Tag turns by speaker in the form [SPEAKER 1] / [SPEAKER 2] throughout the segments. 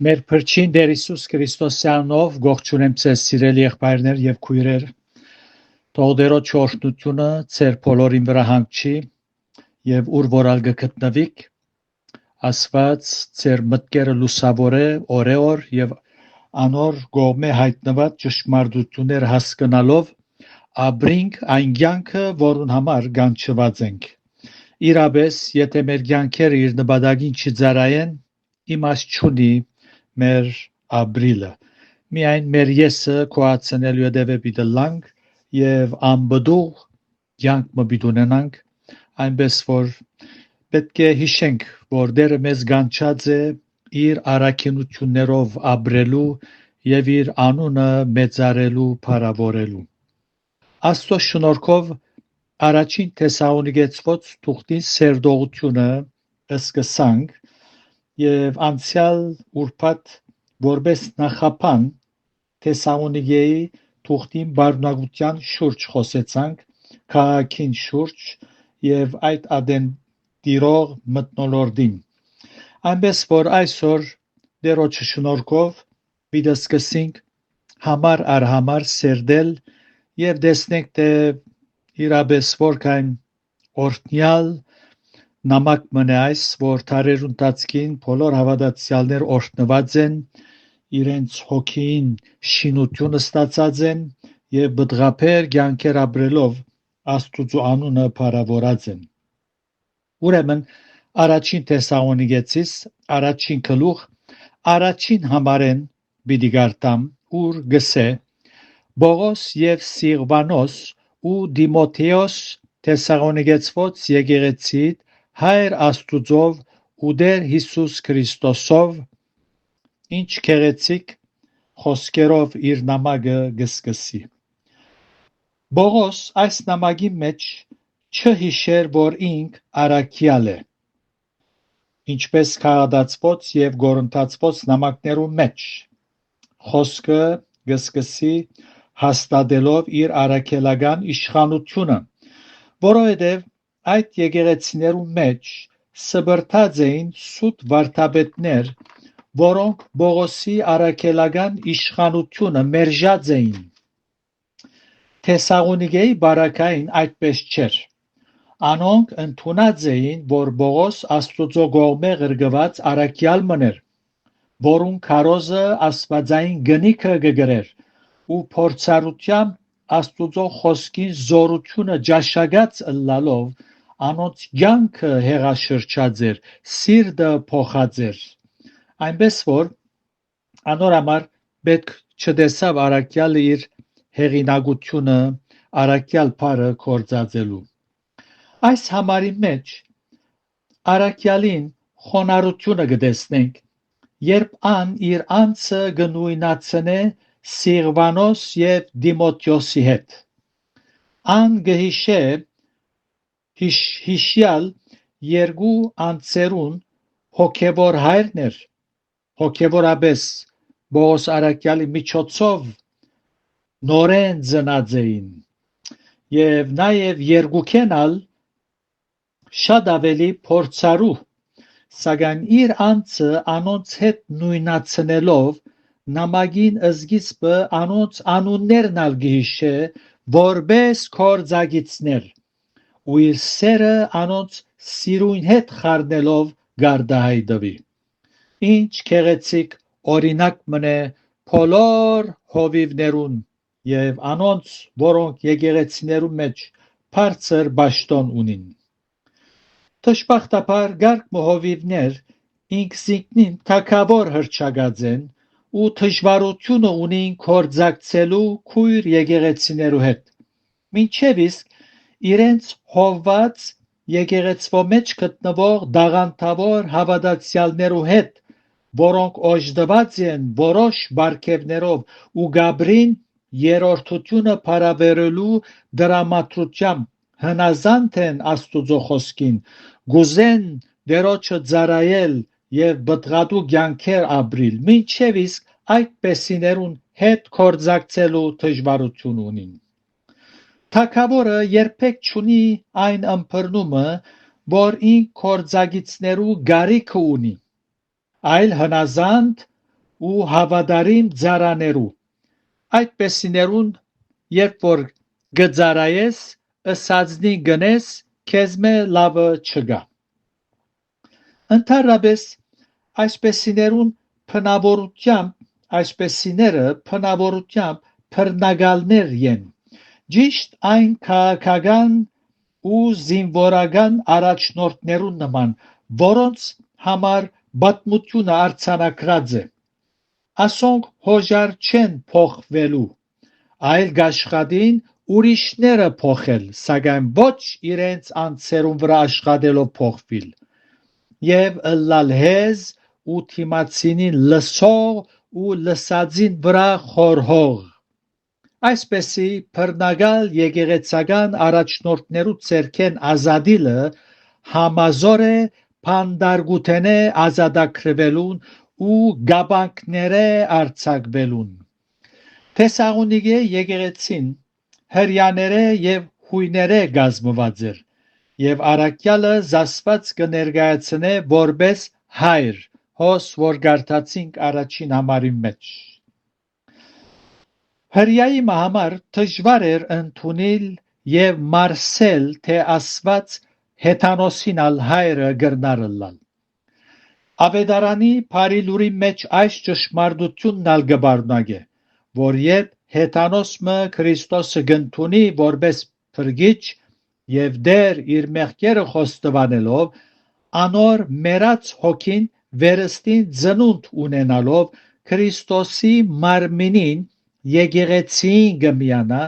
[SPEAKER 1] Մեր փրկին Տեր Հիսուս Քրիստոսյանով ողջունեմ ձեզ սիրելի եղբայրներ եւ քույրեր։ Թող Տերոջ օրհնությունը ձեր բոլորին վրա հանգչի եւ ուր որալ գտնվիք, Աստված ձեր մտքերը լուսավորե օրեօր եւ անոր կողմէ հայտնված ճշմարտությունները հասկանալով ապրինք այն կյանքը, որուն համար կանչված ենք։ Իրապես, եթե մեր կյանքերը իր նպատակին չծառայեն, իմաստ չունի մեր ապրիլը։ Միայն մեր եսը կոացնելու դեպի պիտի լանք եւ անբդուղ կյանք մը պիտի ունենանք, այնպես որ պետք է հիշենք, որ Տերը մեզ կանչած է իր առաքինություններով ապրելու եւ իր անունը մեծարելու, փառավորելու։ Աստծո շնորհքով առաջին Թեսաղոնիկեցված թուղթի սերտողությունը սկսանք եւ անցյալ ուրբաթ որպես նախապան Թեսաղոնիկեի թուղթին բարունակության շուրջ խոսեցանք, քաղաքին շուրջ եւ այդ ադեն տիրող մթնոլորտին։ Այնպես որ այսօր Տերոջ շնորհքով պիտի սկսենք համար առ համար սերտել եւ տեսնենք թե իրապես որքան օրհնյալ նամակ մնա այս, որ թարերուն տածքին բոլոր հավատացյալներ օրհնված են, իրենց հոգին շինությունը ստացած են եւ բդղափեր կյանքեր ապրելով Աստծո անունը փառավորած են։ Ուրեմն առաջին Թեսաղոնիկեցիս առաջին գլուխ առաջին համարեն պիտի գարտամ, ուր գսե Բողոս եւ Սիլվանոս ու Դիմոթեոս Թեսաղոնիկեցված եկեղեցիդ Հայր Աստուծով ու Տեր Հիսուս Քրիստոսով ինչ քեղեցիկ խոսքերով իր նամակը գսկսի։ Բողոս այս նամակի մեջ չհիշեր, որ ինք առաքյալ է, ինչպես քաղաքացիոց եւ գորընթացված նամակներու մեջ խոսքը գսկսի հաստատելով իր առաքելական իշխանությունը, որովհետեւ այդ եկեղեցիներու մեջ սբրտած էին սուտ վարդապետներ, որոնք Բողոսի առաքելական իշխանությունը մերժած էին։ Թեսաղոնիկեի բարակային այդպես չէր։ Անոնք ընդունած էին, որ Բողոս Աստուծո կողմէ ղրկված առաքյալ մներ, որուն քարոզը աստվածային գնիքը կգրեր ու փորձառությամբ Աստուծո խոսքին զորությունը ճաշակած ըլլալով անոնց կյանքը հեղաշրջած էր, սիրտը փոխած էր։ Այնպես որ անոր համար պետք չտեսավ առաքյալը իր հեղինակությունը առաքյալ բառը կործածելու։ Այս համարի մեջ առաքյալին խոնարհությունը կտեսնենք, երբ ան իր անձը կնույնացնե Սիլվանոս եւ Դիմոթեոսի հետ։ Ան կհիշե հիշյալ երկու անձերուն հոգևոր հայրն էր, հոգևորապես Բողոս առաքյալի միջոցով նորեն ծնած էին եւ նաեւ երկուքենալ շատ ավելի փորձառու, սակայն իր անձը անոնց հետ նույնացնելով նամակին սկիզբը անոնց անուններն ալ գհիշե որպես կորձագիցներ ու իր սերը անոնց սիրուն հետ խառնելով գարդահայտվի։ Ինչ քեղեցիկ օրինակ մնե բոլոր հովիվներուն եւ անոնց, որոնք եկեղեցիներու մեջ բարձր պաշտոն ունին։ Դժբախտաբար գարկ մոհովիվներ ինքզինքնին թակավոր հրճակած են ու դժվարությունը ունին կորձակցելու քույր եկեղեցիներու հետ։ Մինչև իսկ իրենց հովված եկեղեցվո մեջ գտնվող դաղանթավոր հավատացյալներու հետ, որոնք օժտված են որոշ բարգևներով ու գաբրին երրորդությունը փարավերելու դրամատրությամբ հնազանդ են Աստուծո խոսքին, գուզեն Տերոջը ծառայել եւ բդղատու կյանքեր ապրիլ, մինչեւ իսկ այդպեսիներուն հետ կորձակցելու դժվարություն ունին։ Թագավորը երբեք չունի այն ըմբռնումը, որ ինք կորձագիցներու գարիքը ունի, այլ հնազանդ ու հավատարիմ ծառաներու։ Այդպեսիներուն երբ որ գծարայես ըսածնի գնես քեզմե լավը չգա։ Ընդհանրապես այսպեսիները փնավորությամբ բռնակալներ են, ճիշտ այն քաղաքական ու զինվորական առաջնորդներուն նման, որոնց համար պատմությունը արձանագրած է։ Ասոնք հոժար չեն փոխվելու, այլ կաշխատին ուրիշները փոխել, սակայն ոչ իրենց անձերուն վրա աշխատելով փոխվել եւ ըլլալ հեզ ու թիմացինին լսող ու լսածին վրա խորհող։ Այսպեսի բռնակալ եկեղեցական առաջնորդներու ցերքեն ազատիլը համազոր է փանդարգութենե ազատագրվելուն ու գաբանքները արձակվելուն։ Թեսաղոնիկե եկեղեցին հրյաները եւ հույները կազմված էր եւ առաքյալը զասված կներկայացնե որպես հայր, հոս որ գարտացինք առաջին համարի մեջ։ Հրյայի համար դժվար էր ընդունել եւ մարսել, թե Աստված հեթանոսին ալ հայրը գրնարըլալ։ Ավետարանի բարի լուրի մեջ այս ճշմարտությունն ալ գբարնագե, որ երբ հեթանոսը Քրիստոսը գնդունի որպես փրկիչ եւ դեր իր մեղքերը խոստովանելով, անոր մեռած հոգին վերստին ծնունդ ունենալով Քրիստոսի մարմինին եկեղեցին կմիանա,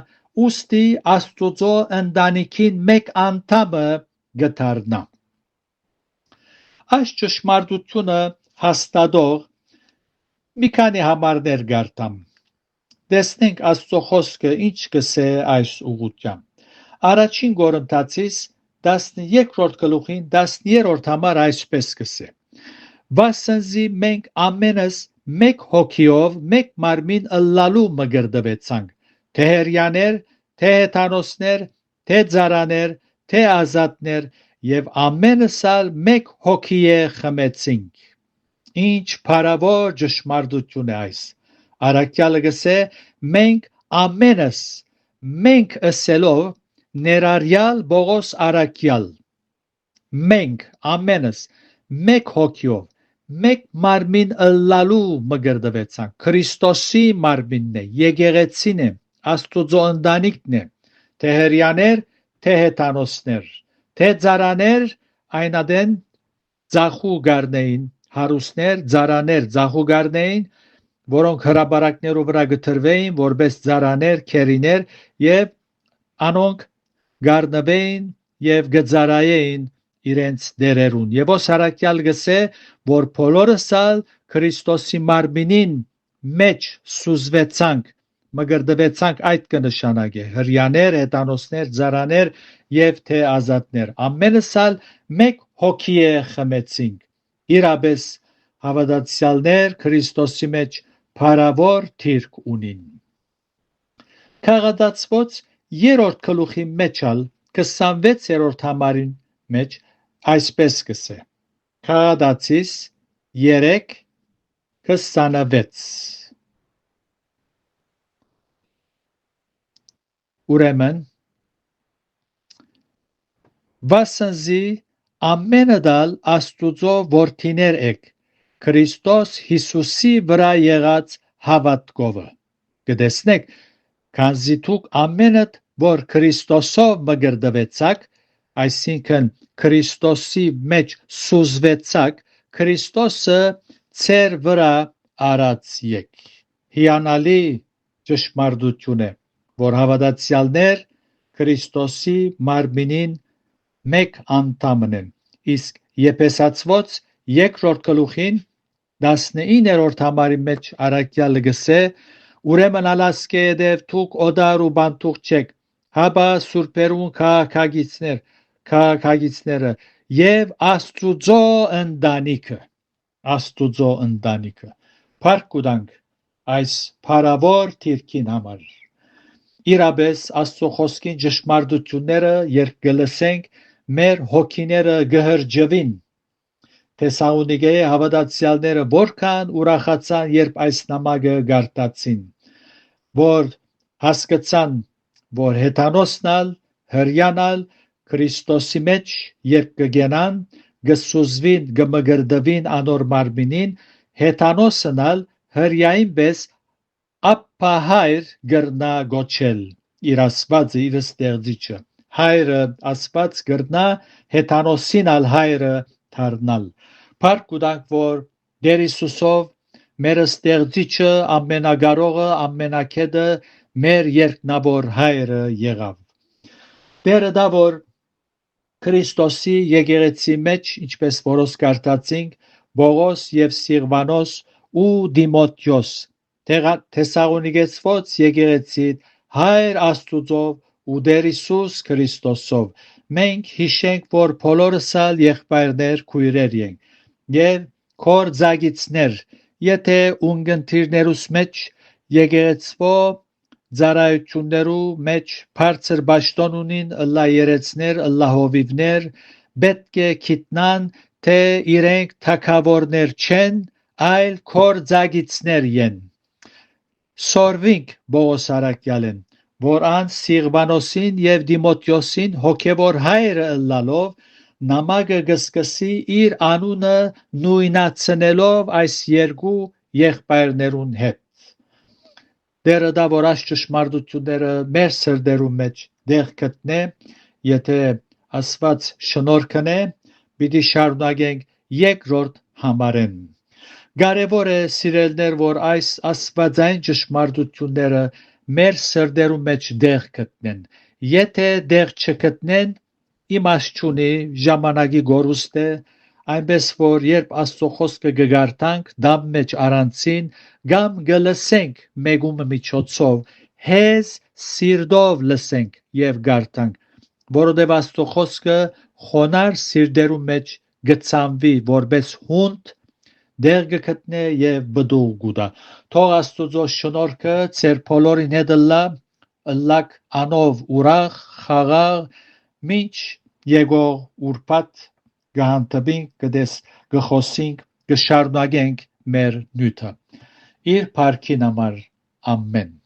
[SPEAKER 1] ուստի Աստուծո ընտանիքին մեկ անդամը կդառնա։ Այս ճշմարտությունը հաստատող մի քանի համարներ գարտամ։ Տեսնենք Աստծո խոսքը ինչ կսե այս ուղղությամբ։ Առաջին Կորինթացիս 13-րդ գլուխին 10-րդ համար այսպես կսե. Վասնզի մենք ամենս մեկ հոգիով մեկ մարմին ըլլալու մգրդվեցանք, թե հրյաներ, թե հեթանոսներ, թե ծառաներ, թե ազատներ եւ ամենս ալ մեկ հոգի է խմեցինք։ Ինչ փառավոր ճշմարտություն է այս։ Առաքյալը գսե մենք ամենս մենք ըսելով ներառյալ Պողոս առաքյալ մենք ամենս մեկ հոգիով մեկ մարմին ըլլալու մգրդվեցանք։ Քրիստոսի մարմինն է, եկեղեցին է, Աստուծո ընտանիքն է, թե հրյաներ, թե հեթանոսներ, թե ծառաներ, այնադեն ծախու գարնեին, հարուսներ, ծառաներ, ծախու գարնեին, որոնք հրաբարակներու վրա գտրվեին որպես ծառաներ, քերիներ եւ անոնք գարնվեին եւ գծարայեին իրենց դերերուն։ Եվ ոսարակյալ գսե, որ բոլորս ալ Քրիստոսի մարմինին մեջ սուզվեցանք, մգրդվեցանք, այդ կնշանակե հրյաներ, հեթանոսներ, ծառաներ եւ թե ազատներ։ Ամենս ալ մեկ հոգի է խմեցինք։ Իրապես հավատացյալներ Քրիստոսի մեջ փառավոր թիրք ունին։ Քաղաքացիոց 3-րդ գլուխի մեջ ալ 26-րդ համարին մեջ այսպես կսե. Քաղաքացիս 3:26 Ուրեմն վասնզի ամենադալ Աստուծո որդիներ եք Քրիստոս Հիսուսի վրա եղած հավատքովը։ Կտեսնեք, քանզի դուք ամենդ որ Քրիստոսով մգրդվեցաք, այսինքն Քրիստոսի մեջ սուզվեցաք, Քրիստոսը ծեր վրա արած եք։ Հիանալի ճշմարտություն է, որ հավատացյալներ Քրիստոսի մարմինին մեկ անդամն են։ Իսկ Եփեսացոց 2-րդ գլուխին 19-րդ համարի մեջ առաքյալը գսե. ուրեմն ալասկեդև դուք օդար ու բանտուղ չեք, հաբա սուրբերուն քաղաքագիցները եւ Աստուծո ընտանիքը փառք կուտանք այս փառավոր թիրքին համար։ Իրապես Աստծո խոսքին ճշմարտությունները երբ կլսենք, մեր հոգիները գհրջվին, Թեսաղոնիկեի հավատացյալները որքան ուրախացան, երբ այս նամակը գարտացին, որ հասկացան, որ հեթանոսնալ, հրյանալ Քրիստոսի մեջ երբ կգենան, գսուզվին, գմգրդվին անոր մարմինին, հեթանոսնալ հրյային պես ապահայր գրնա գոչել իր ասվածը, իր ստեղծիչը։ Հայրը ասված գրնա հեթանոսին ալ հայրը դառնալ։ Փառք ունենք, որ Տեր Հիսուսով մեր ստեղծիչը, ամենակարողը, ամենակեդը մեր երկնավոր հայրը եղավ։ Տերը դա որ Քրիստոսի եկեղեցի մեջ, ինչպես որոս կարդացինք, Բողոս եւ Սիղվանոս ու Դիմոթեոս Թեսաղոնիկեցված եկեղեցի հայր Աստուծով ու Տեր Հիսուս Քրիստոսով մենք հիշենք, որ բոլորս ալ եղբայրներ քույրեր ենք եւ քոր ձագիցներ, եթե ունգընտիրներուս մեջ եկեղեցվո ծառայություններու մեջ բարձր պաշտոն ունին ըլլա երեցներ, ըլլա հովիվներ, պետք է գիտնան, թե իրենք թագավորներ չեն, այլ քոր ձագիցներ են։ Սորվինք Բողոս Արաքյալեն, որ ան Սիղվանոսին եւ Դիմոթեոսին հոգևոր հայրը ըլլալով նամակը գսկսի իր անունը նույնացնելով այս երկու եղբայրներուն հետ։ Տերը դա որ այս ճշմարտությունները մեր սրտերու մեջ դեղ գտնե, եթե ասված շնորհքն է, պիտի շարունակենք երկրորդ համարեն։ Կարևոր է սիրելներ, որ այս աստվածային ճշմարտությունները մեր սրտերու մեջ դեղ գտնեն։ Եթե դեղ չգտնեն, իմաստ չունի, ժամանակի գորուստ է, այնպես որ երբ Աստծո խոսքը կգարտանք, դամ մեջ առանցին, կամ գլսենք մեգումը միջոցով, հեզ սիրտով լսենք եւ գարտանք, որովհետեւ Աստծո խոսքը խոնար սիրտերու մեջ գծանվի որպես հունդ, դեղ գտնե եւ բդուղ գուտա։ Թող Աստծո շնորհքը ձեր բոլորին հետ ըլլակ անով ուրախ, խաղաղ, մինչ եկող ուրբաթ գահանտվինք, կդես գխոսինք, կշարունակենք մեր նյութը։ Իր փառքին համար ամեն։